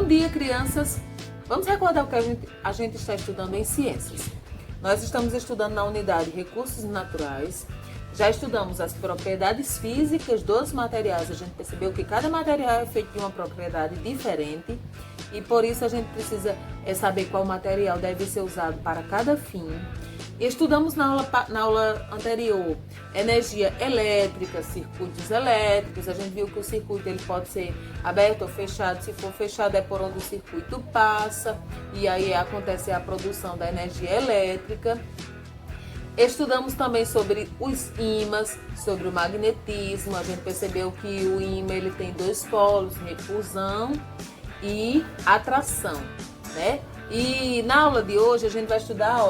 Bom dia, crianças! Vamos recordar o que a gente está estudando em ciências. Nós estamos estudando na unidade Recursos Naturais. Já estudamos as propriedades físicas dos materiais. A gente percebeu que cada material é feito de uma propriedade diferente e por isso a gente precisa saber qual material deve ser usado para cada fim. Estudamos na aula anterior energia elétrica, circuitos elétricos. A gente viu que o circuito ele pode ser aberto ou fechado. Se for fechado é por onde o circuito passa e aí acontece a produção da energia elétrica. Estudamos também sobre os ímãs, sobre o magnetismo. A gente percebeu que o ímã ele tem dois polos, repulsão e atração, né? E na aula de hoje a gente vai estudar,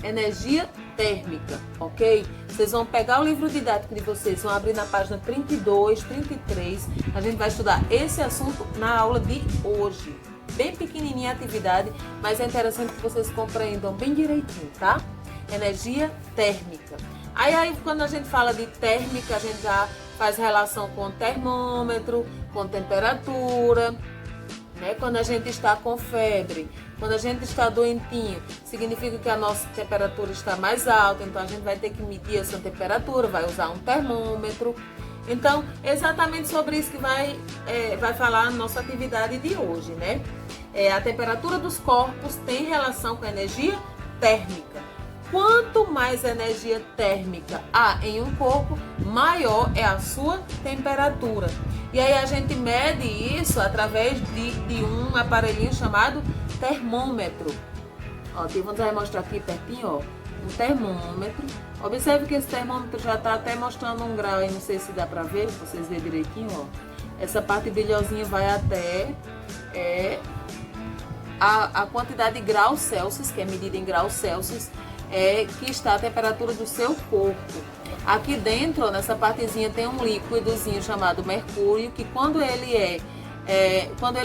energia térmica, ok? Vocês vão pegar o livro didático de vocês, vão abrir na página 32, 33. A gente vai estudar esse assunto na aula de hoje. Bem pequenininha a atividade, mas é interessante que vocês compreendam bem direitinho, tá? Energia térmica. Aí quando a gente fala de térmica, a gente já faz relação com termômetro, com temperatura, né? Quando a gente está com febre, quando a gente está doentinho, significa que a nossa temperatura está mais alta, então a gente vai ter que medir essa temperatura, vai usar um termômetro. Então, exatamente sobre isso que vai falar a nossa atividade de hoje, né? A temperatura dos corpos tem relação com a energia térmica. Quanto mais energia térmica há em um corpo, maior é a sua temperatura. E aí a gente mede isso através de um aparelhinho chamado termômetro. Vamos mostrar aqui pertinho, um termômetro. Observe que esse termômetro já está até mostrando um grau aí, não sei se dá para ver, vocês verem direitinho, Essa parte brilhosinha vai até a quantidade de graus Celsius, que é medida em graus Celsius, que está a temperatura do seu corpo. Aqui dentro, nessa partezinha, tem um líquidozinho chamado mercúrio, que quando ele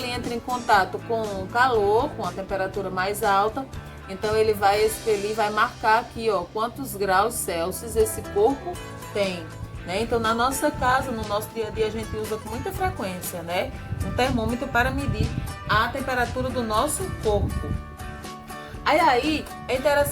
entra em contato com o calor, com a temperatura mais alta, então ele vai expelir, vai marcar aqui, quantos graus Celsius esse corpo tem, né? Então na nossa casa, no nosso dia a dia, a gente usa com muita frequência, né? Um termômetro para medir a temperatura do nosso corpo. Aí,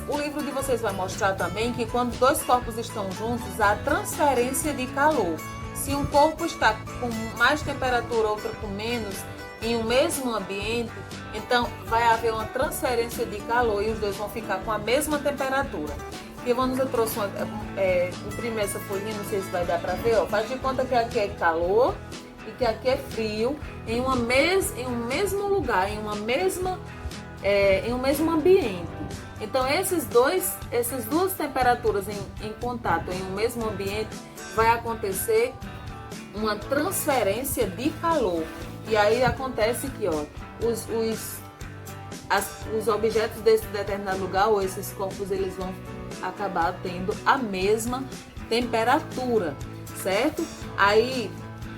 o livro de vocês vai mostrar também que quando dois corpos estão juntos, há transferência de calor. Se um corpo está com mais temperatura, outro com menos, em um mesmo ambiente, então vai haver uma transferência de calor e os dois vão ficar com a mesma temperatura. E eu trouxe imprimir essa folhinha, não sei se vai dar para ver, faz de conta que aqui é calor e que aqui é frio, em um mesmo lugar, em um mesmo ambiente. Então essas duas temperaturas em contato em um mesmo ambiente vai acontecer uma transferência de calor. E aí acontece que os objetos desse determinado lugar ou esses corpos eles vão acabar tendo a mesma temperatura, certo? Aí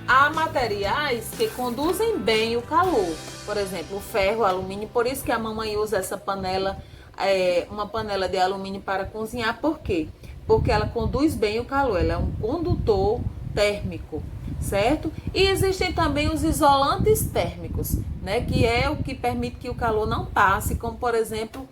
há materiais que conduzem bem o calor. Por exemplo, o ferro, o alumínio, por isso que a mamãe usa essa panela, uma panela de alumínio para cozinhar. Por quê? Porque ela conduz bem o calor, ela é um condutor térmico, certo? E existem também os isolantes térmicos, né? Que é o que permite que o calor não passe, como por exemplo,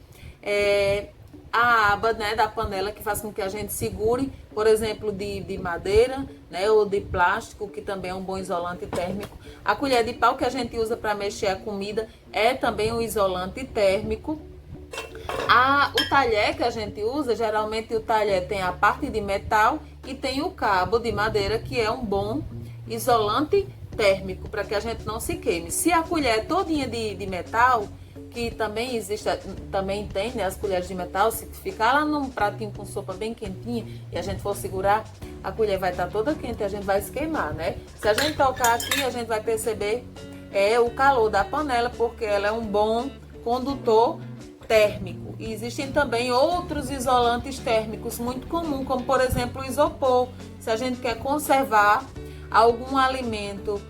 a aba, né, da panela que faz com que a gente segure, por exemplo, de madeira, né, ou de plástico, que também é um bom isolante térmico. A colher de pau que a gente usa para mexer a comida é também um isolante térmico. O talher que a gente usa, geralmente o talher tem a parte de metal e tem o cabo de madeira, que é um bom isolante térmico, para que a gente não se queime. Se a colher é todinha de metal, que também existe, também tem, né, as colheres de metal, se ficar lá num pratinho com sopa bem quentinha e a gente for segurar, a colher vai estar toda quente e a gente vai se queimar, né? Se a gente tocar aqui, a gente vai perceber o calor da panela, porque ela é um bom condutor térmico. E existem também outros isolantes térmicos muito comuns, como por exemplo o isopor. Se a gente quer conservar algum alimento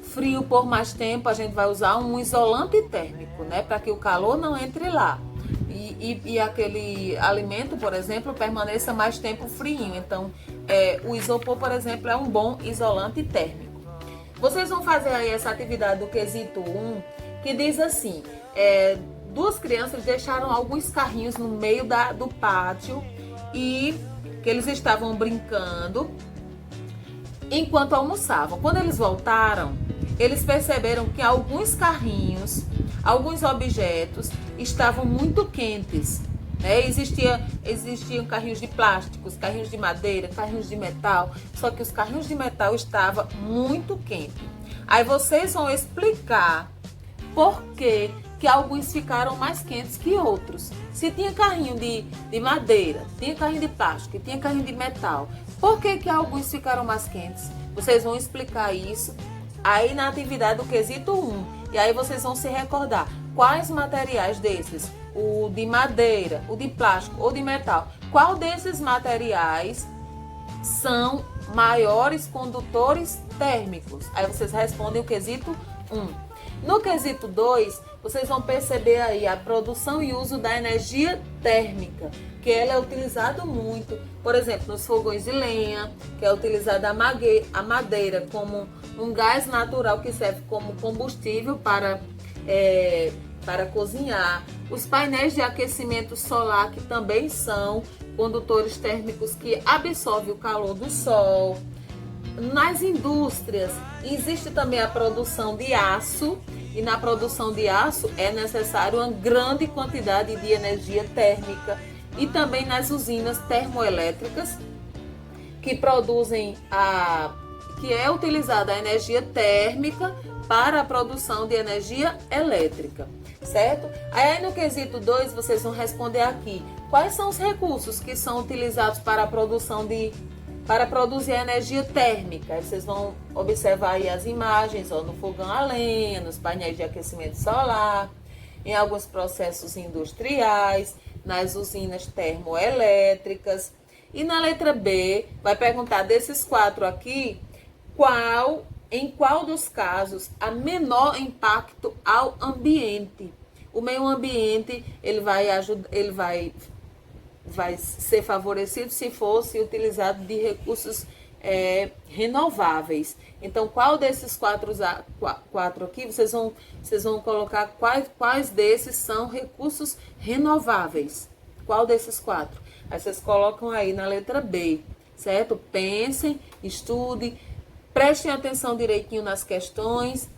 frio por mais tempo, a gente vai usar um isolante térmico, né, para que o calor não entre lá e aquele alimento, por exemplo, permaneça mais tempo frio. Então, o isopor, por exemplo, é um bom isolante térmico. Vocês vão fazer aí essa atividade do quesito 1, que diz assim, duas crianças deixaram alguns carrinhos no meio do pátio e que eles estavam brincando enquanto almoçavam. Quando eles voltaram, eles perceberam que alguns carrinhos, alguns objetos estavam muito quentes. Existiam carrinhos de plásticos, carrinhos de madeira, carrinhos de metal, só que os carrinhos de metal estavam muito quentes. Aí vocês vão explicar por que alguns ficaram mais quentes que outros. Se tinha carrinho de madeira, tinha carrinho de plástico, tinha carrinho de metal, por que alguns ficaram mais quentes? Vocês vão explicar isso aí na atividade do quesito 1. E aí vocês vão se recordar quais materiais desses, o de madeira, o de plástico ou de metal, qual desses materiais são maiores condutores térmicos? Aí vocês respondem o quesito 1. No quesito 2, vocês vão perceber aí a produção e uso da energia térmica, que ela é utilizada muito, por exemplo, nos fogões de lenha, que é utilizada a madeira como um gás natural que serve como combustível para cozinhar. Os painéis de aquecimento solar, que também são condutores térmicos que absorvem o calor do sol. Nas indústrias existe também a produção de aço, e na produção de aço é necessário uma grande quantidade de energia térmica, e também nas usinas termoelétricas que é utilizada a energia térmica para a produção de energia elétrica, certo? Aí no quesito 2 vocês vão responder aqui quais são os recursos que são utilizados para produzir a energia térmica. Aí vocês vão observar aí as imagens, no fogão a lenha, nos painéis de aquecimento solar, em alguns processos industriais, nas usinas termoelétricas. E na letra B, vai perguntar desses 4 aqui, em qual dos casos há menor impacto ao ambiente? O meio ambiente, ele vai ser favorecido se fosse utilizado de recursos renováveis. Então, qual desses quatro aqui, vocês vão colocar quais desses são recursos renováveis? Qual desses 4? Aí vocês colocam aí na letra B, certo? Pensem, estudem, prestem atenção direitinho nas questões,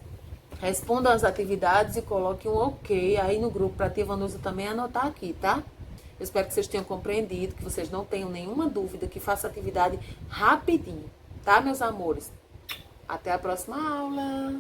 respondam as atividades e coloquem um ok aí no grupo para a tia Vanusa também anotar aqui, tá? Eu espero que vocês tenham compreendido, que vocês não tenham nenhuma dúvida, que faça a atividade rapidinho, tá, meus amores? Até a próxima aula!